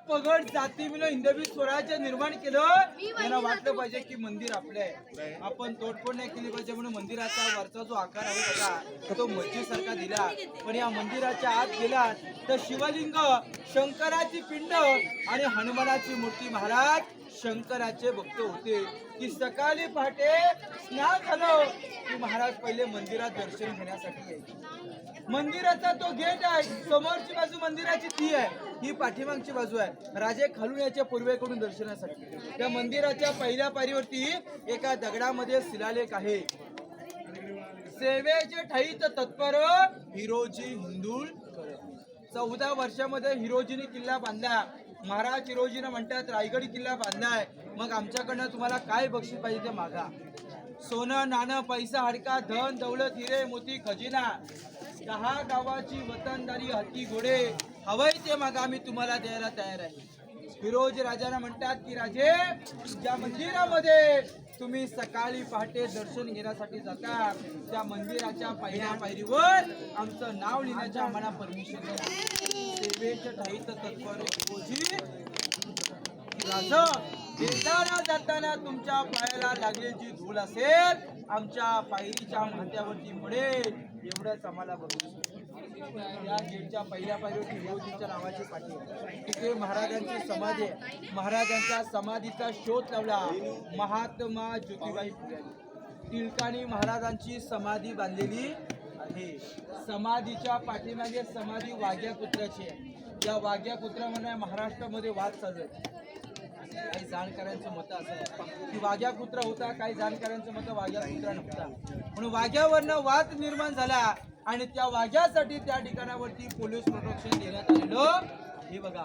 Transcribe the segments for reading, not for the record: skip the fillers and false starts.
पगड जाती मिळून हिंदवी स्वराज्य निर्माण केलं. त्यांना वाटलं पाहिजे की मंदिर आपलं आहे, आपण तोडफोड नाही केली पाहिजे म्हणून मंदिराचा वरचा जो आकार आहे बघा तो मस्जिद सारखा दिला. पण या मंदिराच्या आत गेला तर शिवलिंग, शंकराची पिंड आणि हनुमानाची मूर्ती महाराज शंकराचे भक्त होते. की सकाळी पहाटे स्नान झालं की महाराज पहिले मंदिरात दर्शन घेण्यासाठी यायचे. मंदिराचा तो गेट आहे, समोरची बाजू मंदिराची ती आहे, ही पाठीमागची बाजू आहे. राजे खालून याच्या पूर्वेकडून दर्शनासाठी. त्या मंदिराच्या पहिल्या पायरीवरती एका दगडामध्ये शिलालेख आहे, सेवेचे ठाईत तत्पर हिरोजी हिंदुळकर. 14 वर्षामध्ये हिरोजीने किल्ला बांधला. महाराज हिरोजीने म्हणतात रायगड किल्ला बांधलाय, मग आमच्याकडनं तुम्हाला काय बक्षीस पाहिजे ते मागा. सोनं नाणं पैसा हडका धन दौलत हिरे मोती खजिना, 10 गावाची वतनदारी हत्ती घोडे हवंय ते मागा, आम्ही तुम्हाला द्यायला तयार आहे. फिरोज राजाला म्हणतात की राजे, ज्या मंदिरामध्ये तुम्ही सकाळी पहाटे दर्शन घेण्यासाठी जाता त्या मंदिराच्या पहिल्या पायरीवर आमचं नाव लिहिण्याच्या आम्हाला परमिशन द्या. सेवेच्या ठाईत तत्पर फिरोजी राजा, येताना जाताना तुमच्या पायाला लागलेली जी धूळ असेल आमच्या पायरीच्या माथ्यावरती पडेल, एवढंच आम्हाला बघू. या गेटच्या पहिल्या पायरीवर हिरोजीच्या नावाची पाठी, तिथे महाराजांची समाधी आहे. महाराजांच्या समाधीचा शोध लावला महात्मा ज्योतिबाई फुले. टिळकांनी महाराजांची समाधी बांधलेली आहे. समाधीच्या पाठीमागे समाधी वाघ्या कुत्र्याची आहे. या वाघ्या कुत्र्यामध्ये महाराष्ट्रामध्ये वाद चालू आहे. काही जाणकारांचं मत असं आहे की वाघ्या कुत्रा होता, काही जाणकारांचं मत वाघ्या कुत्रा नव्हता. म्हणून वाघ्यावरनं वाद निर्माण झाला आणि त्या वाघ्यासाठी त्या ठिकाणावरती पोलीस प्रोटेक्शन देण्यात आलेलं. हे बघा,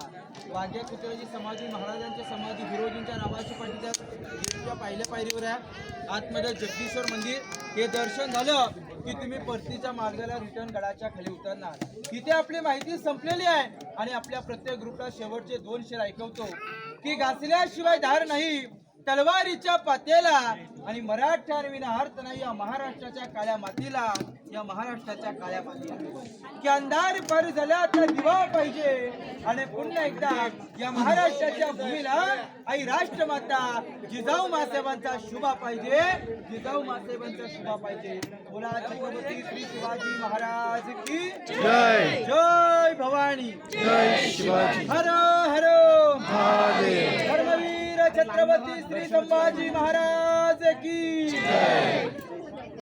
वाघ्या कुत्र्याची समाधी, महाराजांची समाधी हिरोजींच्या नावाची पाठीच्या पहिल्या पायरीवर आहे. आतमध्ये जगदीश्वर मंदिर. हे दर्शन झालं की तुम्ही परतीच्या मार्गाला रिटर्न गडाच्या खाली उतरणार. तिथे आपली माहिती संपलेली आहे आणि आपल्या प्रत्येक ग्रुपला शेवटचे 2 शेर ऐकवतो की घासल्याशिवाय धार नाही तलवारीच्या पातेला आणि मराठ्यांविना अर्थ नाही या महाराष्ट्राच्या काळ्या मातीला, या महाराष्ट्राच्या काळ्या मातीला. की अंधार पार झाला तर दिवा पाहिजे आणि पुन्हा एकदा या महाराष्ट्राच्या भूमीला आई राष्ट्रमाता जिजाऊ मासाहेबांचा शुभा पाहिजे, जिजाऊ मासाहेबांचा शुभा पाहिजे. बोला छत्रपती श्री शिवाजी महाराज की जय. जय भवानी, जय शिवाजी. हर हर महादेव. धर्मवीर छत्रपती श्री संभाजी महाराज की जय.